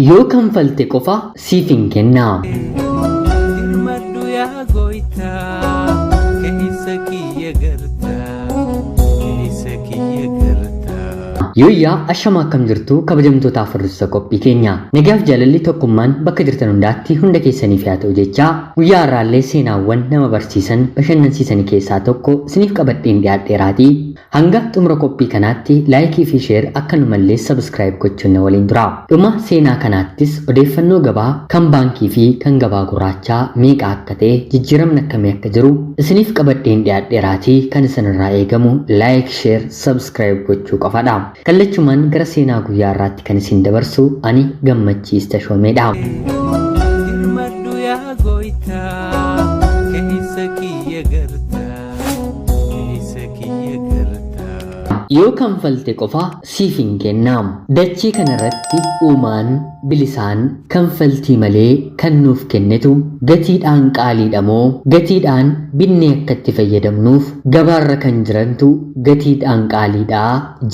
Yoo kanfalte qofa siif hin kennaa. Yooyyaa ashama akkam jirtu kabajamtoota afurrisa qophii keenya. Nagaaf jaalalli tokkummaan bakka jirtan hundaatti hunda keessaniif haa ta'u jechaa guyyaa har'aallee seenaawwan nama barsiisan bashannansiisan keessaa tokko isiniif qabadheen dhiyaadheeraatii. Hanga xumura qophii kanaatti laayikii fi sheer akkanumallee sabskiraayib gochuun na waliin tura. Dhuma seenaa kanaattis odeeffannoo gabaa kan baankii fi kan gabaa gurraachaa meeqa akka ta'e jijjiiramni akkamii akka jiru isiniif qabadheen dhiyaadheeraatii kan isinirraa eegamu laayik sheer sabskiraayib gochuu qofadha. Kallachumaan gara seenaa guyyaa irraatti kan isin dabarsu ani Gammachiis Tashoomeedha. Yoo kanfalte qofa siif hin kennaa. Dachee kanarratti uumaan bilisaan kanfaltii malee kan nuuf kennitu gatiidhaan qaaliidha moo gatiidhaan binnee akka itti fayyadamnuuf gabaarra kan jirantu gatiidhaan qaaliidha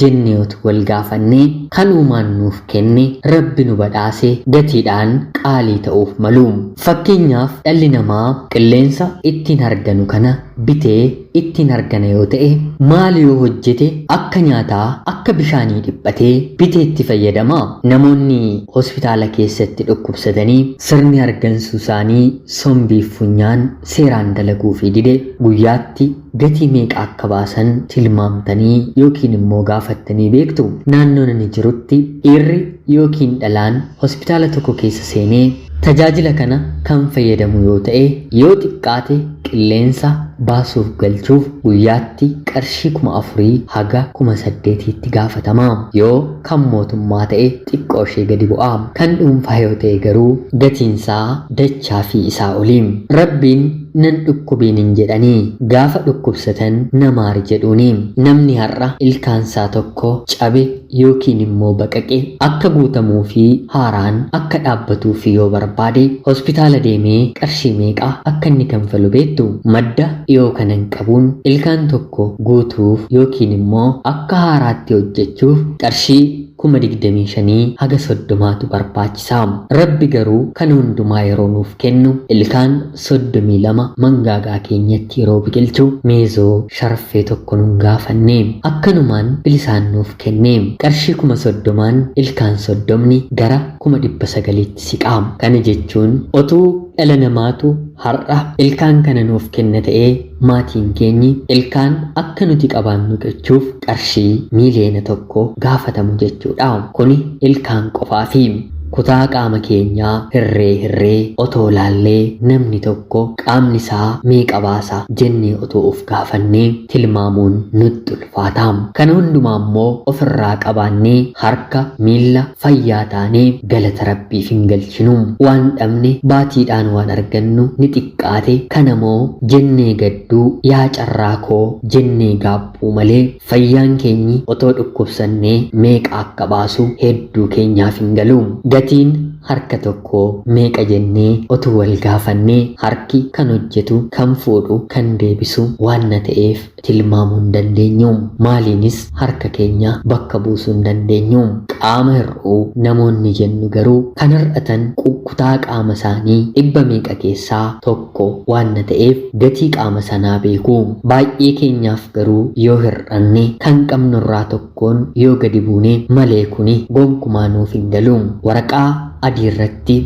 jenneetu wal gaafannee kan uumaan nuuf kenne rabbi nu badhaase gatiidhaan qaalii ta'uuf malu. Fakkeenyaaf dhalli namaa qilleensa ittiin arganu kana bitee ittiin argana yoo ta'e maal yoo hojjete akka nyaataa akka bishaanii dhiphatee bitee itti fayyadama. Namoonni hospitaala keessatti dhukkubsatanii sirni argansuu isaanii sombiif funyaan seeraan dalaguu fi dide guyyaatti gatii meeqa akka baasan tilmaamtanii yookiin immoo gaafattanii beektu. Naannoon ani jirutti dhiirri yookiin dhalaan hospitaala tokko keessa seenee tajaajila kana kan fayyadamu yoo ta'e yoo xiqqaate qilleensa baasuuf galchuuf guyyaatti qarshii 4,000 haga 8,000tti gaafatama. Yoo kan mootummaa ta'e xiqqoo ishee gadi bu'a. Kan dhuunfaa yoo ta'e garuu gatiinsaa dachaa fi isaa oliin. Rabbiin nan dhukkubiin hin jedhanii gaafa dhukkubsatan namaari jedhuuni. Namni har'a ilkaansaa tokko cabe yookiin immoo baqaqe akka guutamuu fi haaraan akka dhaabbatuu fi yoo barbaade hospitaala deemee qarshii meeqa akka inni kanfalu beektu. Madda dhiyoo kanan qabuun ilkaan tokko guutuuf yookiin immoo akka haaraatti hojjechuuf qarshii 25,000 haga 30tu barbaachisa. Rabbi garuu kan hundumaa yeroo nuuf kennu ilkaan 32 mangaagaa keenyatti yeroo biqilchu meezoo sharfee tokko nun gaafanne akkanumaan bilisaan nuuf kenne. Qarshii 30,000 ilkaan 30 gara 900tti siqaa. Kana jechuun otuu dhala namaatu har'a ilkaan kana nuuf kenna ta'ee maatiin keenyi ilkaan akka nuti qabaannu gochuuf qarshii miiliyoona 1 gaafatamu jechuudha. Kuni ilkaan qofaafi kutaa qaama keenyaa hirree otoo laallee namni tokko qaamni isaa meeqa baasa jennee otoo of gaafannee tilmaamuun nutti ulfaata. Kana hundumaa immoo ofirraa qabaannee harka miila fayyaa taanee galata rabbiif hin galchinu. Waan dhabne baatiidhaan waan argannu ni xiqqaate kanamoo jennee gadduu yaa carraa koo jennee gaabbuu malee fayyaan keenyi otoo dhukkubsannee meeqa akka baasu hedduu keenyaaf hin galu. Gatiin harka tokko meeqa jennee otuu wal gaafannee harki kan hojjetu kan fuudhu kan deebisu waan na ta'eef tilmaamuu hin dandeenyu. Maaliinis harka keenya bakka buusuu hin dandeenyu. Qaama hir'uu namoonni jennu garuu kan hir'atan kutaa qaama isaanii 100 meeqa keessaa tokko waan na ta'eef gatii qaama sanaa beeku. Baay'ee keenyaaf garuu yoo hir'anne kan qabnurraa tokkoon yoo gadi buune malee kuni gonkumaa nuuf hin galu. Waraqaa adii irratti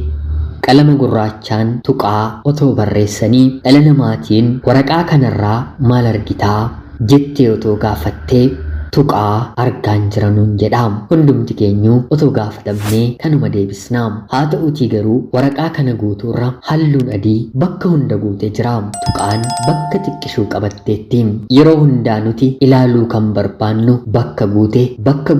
qalama gurraachaan tuqaa otoo barreessanii dhala namaatiin waraqaa kanarraa maal argitaa jettee otoo gaafattee tuqaa argaan jiranuun jedhaam. Hundumti keenyu otoo gaafatamnee kanuma deebisnaam. Haa ta'uutii garuu waraqaa kana guutuurra halluun adii bakka hunda guutee jiraam. Tuqaan bakka xiqqishuu qabatteettiin yeroo hundaa nuti ilaaluu kan barbaannu bakka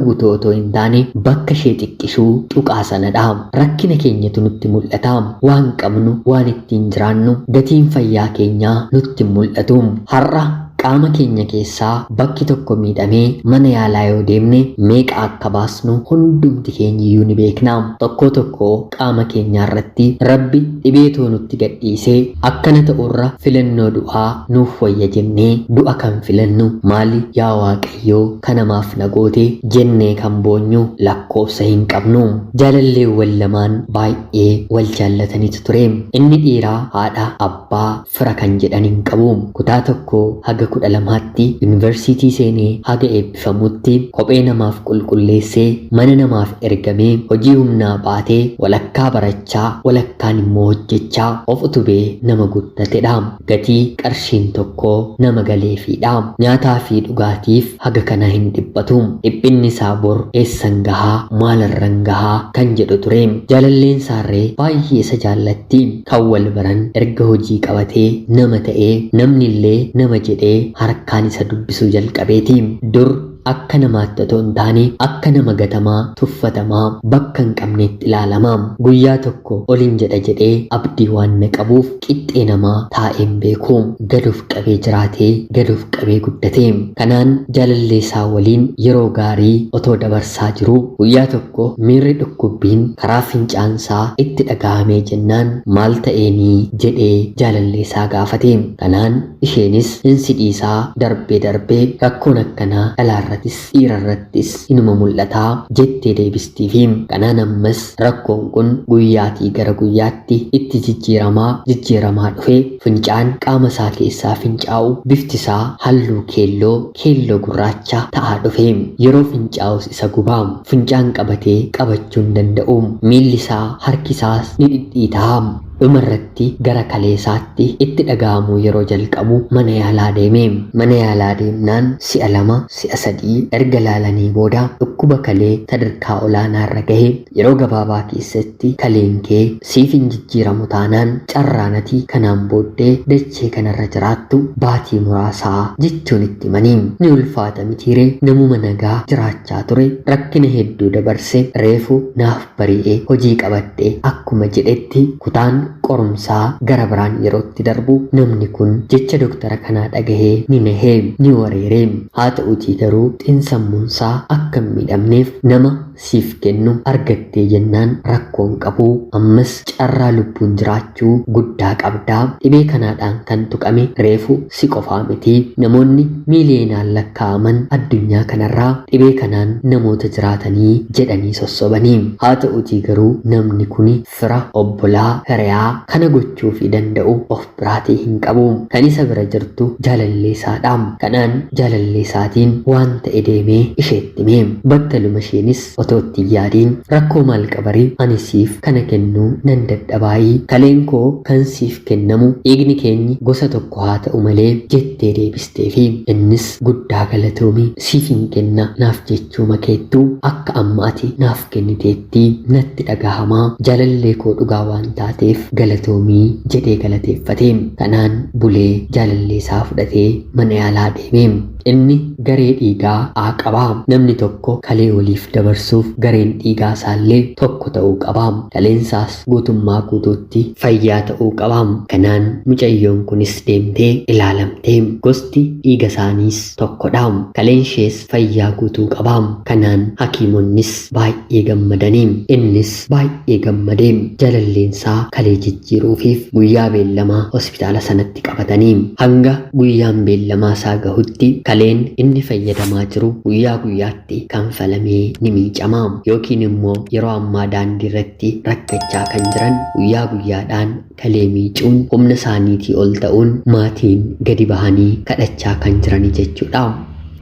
guute otoo hin taane bakka ishee xiqqishuu tuqaa sanadhaam. Rakkina keenyatu nutti mul'ataam. Waan qabnu waan ittiin jiraannu gatiin fayyaa keenyaa nutti mul'atu. Har'a qaama keenya keessaa bakki tokko miidhamee mana yaalaa yoo deemne meeqa akka baasnu hundumti keenya iyyuu ni beekna. Tokko tokko qaama keenya irratti Rabbi dhibeetoo nutti gadhiisee akkana ta'urra filannoo du'aa nuuf wayya jennee du'a kan filannu maali yaa Waaqayyoo kanamaaf na goote jennee kan boonyu lakkoofsa hin qabnu. Jaalalleewwan lamaan baay'ee wal jaallatanitu ture. Inni dhiiraa haadha abbaa fira kan jedhan hin qabu. Kutaa tokko haga 12tti yuunivarsiitii seenee haga eebbifamutti kophee namaaf qulqulleessee mana namaaf ergamee hojii humnaa baatee walakkaa barachaa walakkaan immoo hojjechaa of utubee nama guddatedha. Gatii qarshiin tokko nama galeefiidha. Nyaataa fi dhugaatiif haga kana hin dhiphatu. Dhiphinni isaa bor eessan gahaa maalirran gahaa kan jedhu ture. Jaalalleen saarree baay'ee isa jaallatti. Kan wal baran erga hojii qabatee nama ta'ee namni illee nama jedhee harkaan isa dubbisuu jalqabeeti. Dur akka namaatti otoo hin taane akka nama gatamaa tuffatamaa bakka hin qabneetti ilaalamaa. Guyyaa tokko olin jedha jedhee abdii waan na qabuuf qixxee namaa taa'een beeku. Gaduuf qabee jiraatee gaduuf qabee guddate. Kanaan jaalallee isaa waliin yeroo gaarii otoo dabarsaa jiru guyyaa tokko miirri dhukkubbiin karaa fincaansaa itti dhaga'amee jennaan maal ta'eenii jedhee jaalallee isaa gaafate. Kanaan isheenis insi dhiisaa darbee darbee rakkoon akkanaa dhalaarra dhiirarrattis inuma mul'ataa jettee deebistiifi. Kanaan ammas rakkoon kun guyyaatii gara guyyaatti itti jijjiiramaa dhufe. Fincaan qaama isaa keessaa fincaa'u bifti isaa halluu keelloo gurraacha ta'aa dhufe. Yeroo fincaa'us isa gubaa. Fincaan qabatee qabachuu hin danda'u. Miilli isaa harki isaas ni dhidhiitaa. Dhumarratti gara kaleessaatti itti dhaga'amuu yeroo jalqabu mana yaalaa deeme. Mana yaalaa deemnaan si'a 2 si'a 3 erga laalanii booda dhukkuba kalee sadarkaa olaanaa irra gahe. Yeroo gabaabaa keessatti kaleen kee siif hin jijjiiramu taanaan carraanati kanaan booddee dachee kanarra jiraattu baatii muraasaa jechuun itti himanii. Ni ulfaata mitiiree namuma nagaa jiraachaa ture rakkina hedduu dabarse reefu naaf bari'ee hojii qabadhee akkuma jedhetti kutaan qorumsaa gara biraan yerootti darbu namni kun jecha doktara kanaa dhagahee ni nahee ni wareeree. Haa ta'uutii garuu xiinsammuunsaa akka hin miidhamneef nama siif kennu argattee jennaan rakkoon qabu ammas carraa lubbuun jiraachuu guddaa qabdaa. Dhibee kanaadhaan kan tuqame reefu si qofaa miti namoonni miiliyoonaan lakkaa'aman addunyaa kanarraa dhibee kanaan namoota jiraatanii jedhanii sossobanii. Haa ta'uutii garuu namni kun fira obbolaa hiriyaa kana gochuufii danda'u of biraatii hin qabu. Kan isa bira jirtu jaalallee isaadha. Kanaan jaalallee isaatiin waan ta'e deemee isheetti hime. Battaluma isheenis otoo itti yaadiin rakkoo maal qabarii ani siif kana kennuu nan dadhabaayii kaleen koo kan siif kennamu dhiigni keenyi gosa tokko haa ta'u malee jettee deebisteefi. Innis guddaa galatoomii siif hin kenna naaf jechuu makeettuu akka amma ati naaf kenniteetti natti dhagahamaa jaalallee koo dhugaa waan taateef galatoomii jedhee galateeffate. Kanaan bulee jaalallee isaa fudhatee mana yaalaa deeme. Inni garee dhiigaa A qabaa. Namni tokko kalee waliif dabarsuuf gareen dhiigaa isaallee tokko ta'uu qabaa. Kaleensaas guutummaa guutuutti fayyaa ta'uu qabaa. Kanaan mucayyoon kunis deemtee ilaalamtee gosti dhiiga isaaniis tokkodha. Kaleen ishees fayyaa guutuu qabaa. Kanaan hakiimonnis baay'ee gammadanii. Innis baay'ee gammadee jaalalleensaa kalee jijjiiruufiif guyyaa beellamaa hospitaala sanatti qabatanii hanga guyyaan beellamaa isaa gahutti kaleen inni fayyadamaa jiru guyyaa guyyaatti kanfalamee ni miicama. Yookiin immoo yeroo ammaa daandii irratti rakkachaa kan jiran guyyaa guyyaadhaan kalee miicuun humna isaaniitii ol ta'uun maatiin gadi bahanii kadhachaa kan jirani jechuudha.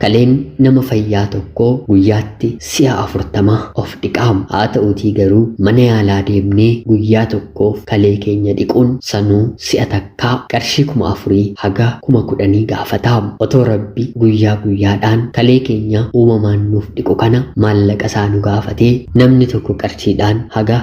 Kaleen nama fayyaa tokko guyyaatti si'a 40 of dhiqaa. Haa ta'uutii garuu mana yaalaa deemnee guyyaa tokkoof kalee keenya dhiquun sanuu si'a takkaa qarshii 4,000 haga 10,000 gaafata. Otoo Rabbi guyyaa guyyaadhaan kalee keenya uumamaan nuuf dhiqu kana maallaqa isaa nu gaafatee namni tokko qarshiidhaan haga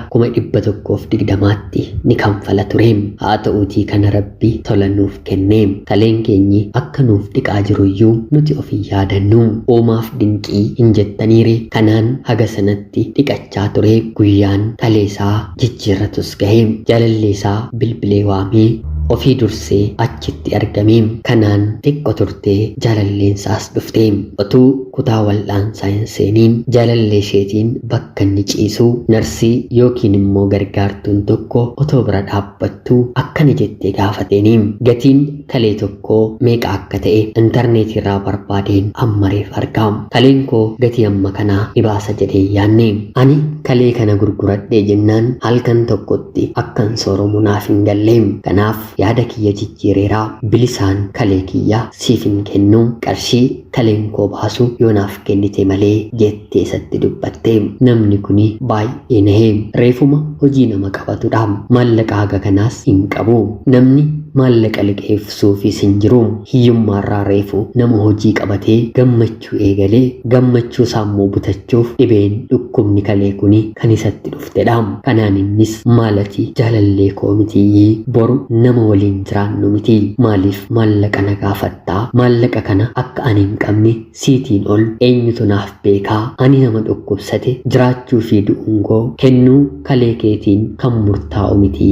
120tti ni kanfala ture. Haa ta'uutii kana Rabbi tola nuuf kennee kaleen keenyi akka nuuf dhiqaa jiruyyuu nuti ofii yaadannu uumaaf dinqii hin jettaniire. Kanaan haga sanatti dhiqachaa ture. Guyyaan kaleesaa jijjiirratus gahe. Jaalalleesaa bilbilee waamee ofii dursee achitti argame. Kanaan xiqqoo turtee jaalalleensaas dhufte. Otuu kutaa wal'aansaa hin seeniin jaalallee isheetiin bakka inni ciisu narsii yookiin immoo gargaartuun tokko otoo bira dhaabbattu akkana jettee gaafateeni. Gatiin kalee tokkoo meeqa akka ta'e intarneetii irraa barbaadeen ammareef argaa. Kaleen koo gatii amma kanaa ibaasa jedhee yaanne. Ani kalee kana gurguradhee jennaan halkan tokkotti akkan sooromu naaf hin galle. Kanaaf yaada kiyya jijjiireeraa bilisaan kalee kiyya siif hin kennu, qarshii kaleen koo baasu yoonaaf kennite malee jettee isatti dubbatte. Namni kuni baay'ee nahee reefuma hojii nama qabatudha. Maallaqa haga kanaas hin qabu. Namni maallaqa liqeessuufis hin jiru. Hiyyummaarraa reefu nama hojii qabatee gammachuu eegalee gammachuu sammuu butachuuf dhibeen dhukkubni kalee kuni kan isatti dhuftedha. Kanaan innis maalati jaalallee koo mitii boru nama waliin jiraannu miti, maaliif maallaqa na gaafattaa? Maallaqa kana akka ani hin qabne siitiin ol eenyutu naaf beekaa? Ani nama dhukkubsate jiraachuu fi du'uun koo kennuu kalee keetiin kan murtaa'u miti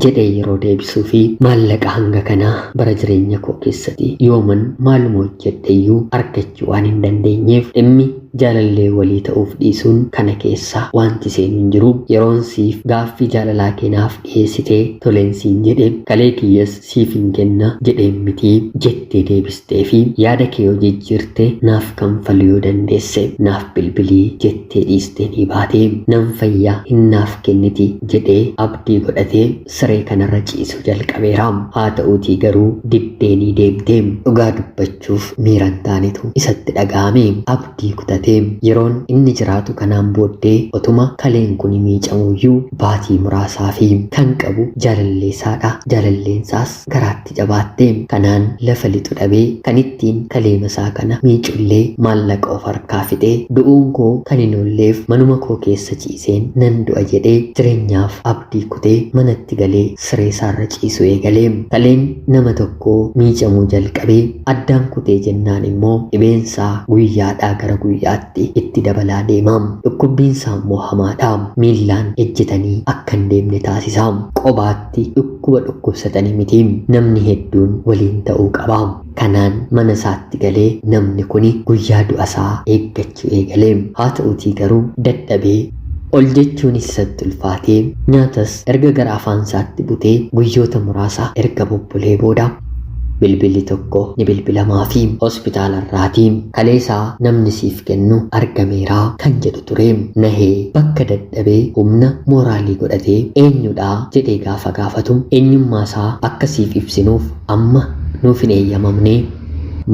jedhee yeroo deebisuu fi maallaqa hanga kanaa bara jireenya koo keessatti yooman maaluma hojjedheyyuu argachuu waan hin dandeenyeef dhimmi jaalallee walii ta'uuf dhiisuun kana keessa wanti seenu hin jiru. Yeroon siif gaaffii jaalalaa keenaaf dhiyeessitee toleensiin jedhe kalee kiyyas siif hin kenna jedheen miti jettee deebistee fi yaada kee yoo jijjiirte naaf kanfaluu yoo dandeesse naaf bilbilii jettee dhiistee ni baate. Nan fayyaa hin naaf kenniti jedhee abdii godhatee siree kanarra ciisu jalqabeera. Haa ta'uutii garuu diddeenii deemtee dhugaa dubbachuuf miiran taanetu isatti dhaga'ame. Abdii kutate. Yeroon inni jiraatu kanaan booddee otuma kaleen kun miicamuyyuu baatii muraasaa fi kan qabu jaalalleessaadha. Jaalalleensaas garaatti jabaatte. Kanaan lafa lixu dhabee kan ittiin kaleemasaa kana miicullee maallaqa of harkaa fixee du'uun koo kan hin oolleef manuma koo keessa ciiseen nan du'a jedhee jireenyaaf abdii kutee manatti galee siree isaarra ciisu eegalee. Kaleen nama tokkoo miicamuu jalqabee addaan kutee jennaan immoo dhibeensaa guyyaadhaa gara guyyaa itti dabalaa deema. Dhukkubbiinsaa immoo hamaadha. Miillaan ejjetanii akka hin deemne taasisa. Qobaatti dhukkuba dhukkubsatanii miti. Namni hedduun waliin ta'uu qaba. Kanaan mana isaatti galee namni kuni guyyaa du'a isaa eeggachuu eegalee. Haa ta'uutii garuu dadhabee ol jechuun isatti ulfaatee nyaatas erga gara afaan isaatti butee guyyoota muraasa erga bobbolee booda bilbilli tokko ni bilbilamaa fi hospitaalarraatii kaleessaa namni siif kennu argameeraa kan jedhu ture. Nahee bakka dadhabee humna mooraalii godhatee eenyudhaa jedhee gaafa gaafatu eenyummaa isaa akkasiif ibsinuuf amma nuuf hin eeyyamamne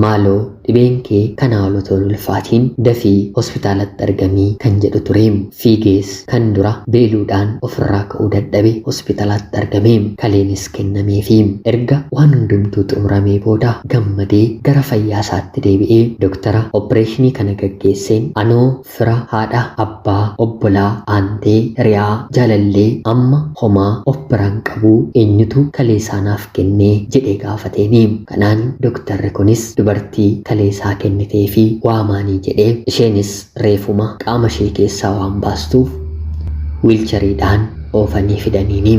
maaloo dhibeen kee kanaa ol otoo hin ulfaatiin dafii hospitaalatti argamii kan jedhu ture. Fiigees kan dura beeluudhaan ofirraa ka'uu dadhabe hospitaalatti argame. Kaleenis kennamee fi erga waan hundumtuu xumuramee booda gammadee gara fayyaa isaatti deebi'ee doktara opereeshinii kana gaggeesseen anoo fira haadha abbaa obbolaa aantee hiriyaa jaalallee amma homaa of biraan qabuu eenyutu kalee isaanaaf kennee jedhee gaafateeni. Kanaan doktarri kunis dubartii kaleessaa kennitee fi waamaanii jedhee isheenis reefuma qaama ishee keessaa waan baastuuf wiilchariidhaan oofanii fidaniini.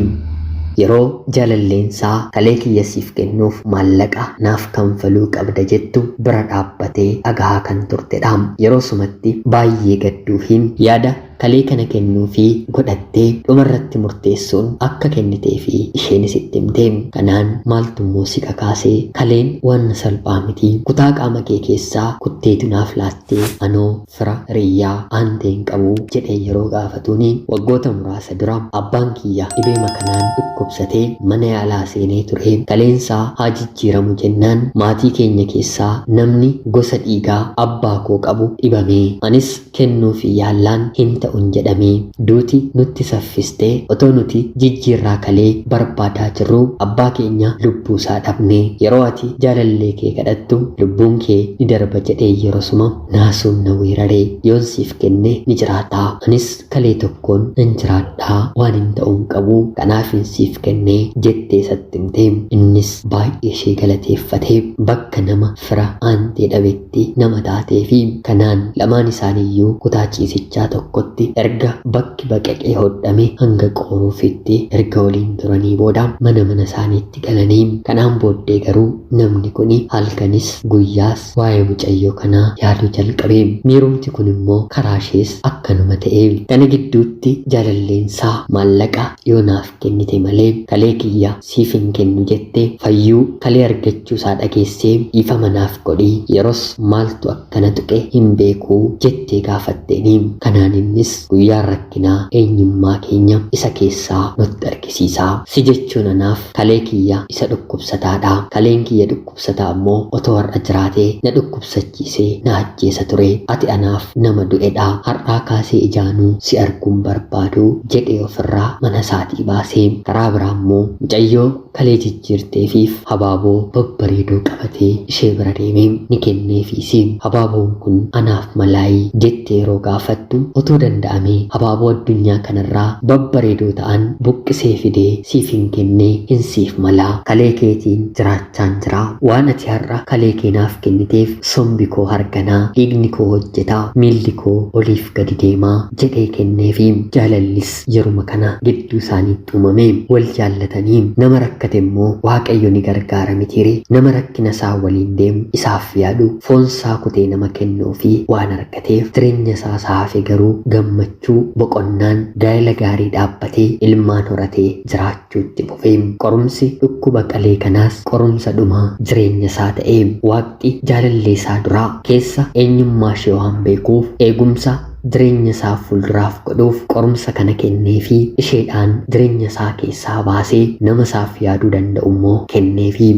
Yeroo jaalalleensaa kalee kiyya siif kennuuf maallaqa naaf kanfaluu qabda jettu bira dhaabbatee dhagahaa kan turtedha. Yeroo sumatti baay'ee gadduufiin yaada kalee kana kennuu fi godhattee dhumarratti murteessuun akka kennitee fi isheenis itti himte. Kanaan maaltummoo si kakaasee kaleen waan salphaa miti. Kutaa qaama kee keessaa kutteetu naaf laattee anoo fira riyyaa aanteen qabu jedhee yeroo gaafatuuni waggoota muraasa dura abbaan kiyya dhibeema kanaan dhukkubsatee mana yaalaa seenee ture. Kaleensaa haa jijjiiramu jennaan maatii keenya keessaa namni gosa dhiigaa abbaa koo qabu dhibamee anis kennuu fi yaallaan hin ta'uun jedhamee duuti nutti saffistee otoo nuti jijjiirraa kalee barbaadaa jirru abbaa keenya lubbuusaa dhabnee yeroo ati jaalallee kee kadhattu lubbuun kee ni darba jedhee yeroo suma naasuun na weeraree yoon siif kenne ni jiraataa anis kalee tokkoon nan jiraadhaa waan hin ta'uun qabu kanaaf siif kennee jettee isatti himte. Innis baay'ee ishee galateeffatee bakka nama fira aantee dhabetti nama taatee fi kanaan lamaan isaaniiyyuu kutaa ciisichaa tokkotti tokkotti erga bakki baqaqee hodhame hanga Qoruufitti erga waliin turanii booda mana isaaniitti galanii kanaan booddee garuu namni kun halkanis guyyaas waa'ee mucayyoo kanaa yaaduu jalqabe. Miirumti kun immoo karaa ishees akkanuma ta'e. Kana gidduutti jaalalleensaa maallaqa yoonaaf kennite malee kalee kiyya siif hin kennu jette fayyuu kalee argachuu isaa dhageessee ifa manaaf godhii yeros maaltu akkana tuqe hin beekuu jettee gaafatteeni. Kanaan innis guyyaa rakkinaa eenyummaa keenya isa keessaa nutti argisiisa. Si jechuun anaaf kalee kiyya isa dhukkubsataadha. Kaleen kiyya dhukkubsataa immoo otoo har'a jiraatee na dhukkubsachiisee na ajjeesa ture. Ati anaaf nama du'edha. Har'aa kaasee ijaanuu si arguun barbaadu jedhee ofirraa mana isaatii baasee karaa biraa immoo mucayyoo kalee jijjiirteefiif habaaboo babbareedoo qabatee ishee bira deemee ni kenneefiis. Habaaboon kun anaaf malaayii jettee yeroo gaafattu otoo danda'amee habaaboo addunyaa kanarraa babbareedoo ta'an buqqisee fidee siif hin kennee hin siif malaa kalee keetiin jiraachaan jira. Waan ati har'a kalee keenaaf kenniteef sombi koo harganaa dhiigni koo hojjetaa miilli koo oliif gadi deemaa jedhee kenneefi. Jaalallis yeruma kana gidduu isaaniitti uumame. Wal jaallatanii nama rakkate immoo Waaqayyo ni gargaara mitiire. Nama rakkina isaa waliin deemu isaaf yaadu foonsaa kutee nama kennuufi waan argateef jireenya isaa saafe garuu gammachuu boqonnaan gaa'ela gaarii dhaabbatee ilmaan horatee jiraachuutti fufee. Qorumsi dhukkuba kalee kanaas qorumsa dhumaa jireenya isaa ta'ee Waaqni jaalallee isaa duraa keessa eenyummaa ishee waan beekuuf eegumsa jireenya isaa fuulduraaf godhuuf qorumsa kana kenneefi isheedhaan jireenya isaa keessaa baasee nama isaaf yaaduu danda'u immoo kenneefi.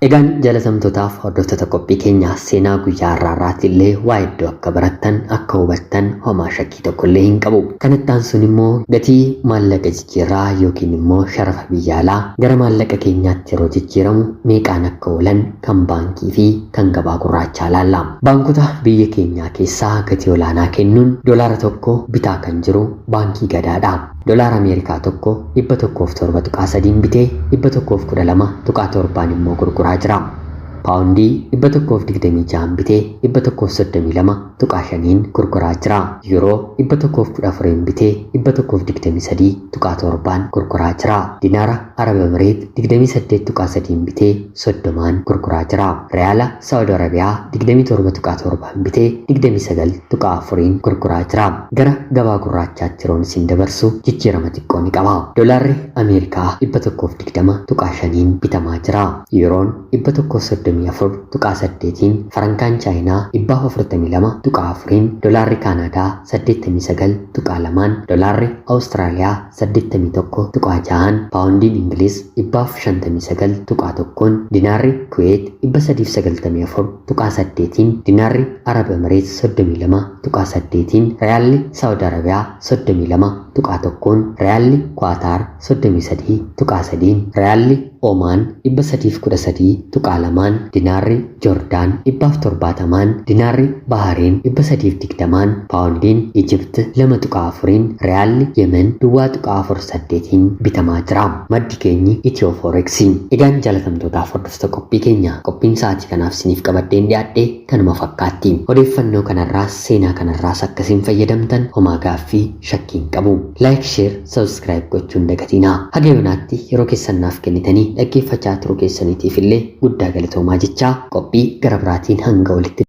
Egaan jaalatamtootaaf hordoftoota qophii keenyaa seenaa guyyaa har'aarraatti illee waa iddoo akka barattan akka hubattan homaa shakkii tokko illee hin qabu. Kanattaan sun immoo gatii maallaqa jijjiirraa yookiin immoo sharafa biyya alaa gara maallaqa keenyaatti yeroo jijjiiramu meeqaan akka oolan kan baankii fi kan gabaa gurraachaa ilaalla. Baankota biyya keenyaa keessaa gatii olaanaa kennuun doolaara tokko bitaa kan jiru baankii Gadaadha. Doolaara Ameerikaa tokko 107.3 bitee 112.7 immoo gurguraa jira. Paawundii 126 bitee 132.5 gurguraa jira. Yuuroo 114 bitee 123.7 gurguraa jira. Dinaara Arab Emireet 28.3 bitee 30 gurguraa jira. Riyaala Saawud Arabiyaa 27.7 bitee 29.4 gurguraa jira. Gara gabaa gurraachaatti yeroon isin dabarsu jijjiirama xiqqoo ni qaba. Doolaarri Ameerikaa 120.5 bitamaa jira. Yuuroon 134.8 farankaan chaayinaa 442.4 doolaarri kaanadaa 89.2 doolaarri awustiraaliyaa 81.6 paawundiin ingiliz 459.1 dinaarri kuweet 394.8 dinaarri arab emireet 32.8 riyaalli saawud arabiyaa 32.1 riyaalli kwaataar 33.3 riyaalli Oman 313.2 dinaarri Joordaan 170 dinaarri Bahareen 320 paawundiin Ijipt 2.4 riyaalli Yemen 2.48 bitamaa jira. Maddi keenyi Itiyoo Foreksii. Egaan jaalatamtootaaf hordoftoota qophii keenya qophiin sa'aatii kanaaf isiniif qabadheen dhiyaadhe kanuma fakkaatti. Odeeffannoo kanarraas seenaa kanarraas akkasiin fayyadamtan homaa gaaffii shakkiin qabu. Like, share, subscribe gochuun dagatinaa. Haga yoonaatti yeroo keessan naaf kennitanii dhaggeeffachaa turuu keessaniitiif illee guddaa galatoomaa jechaa qophii gara biraatiin hanga walitti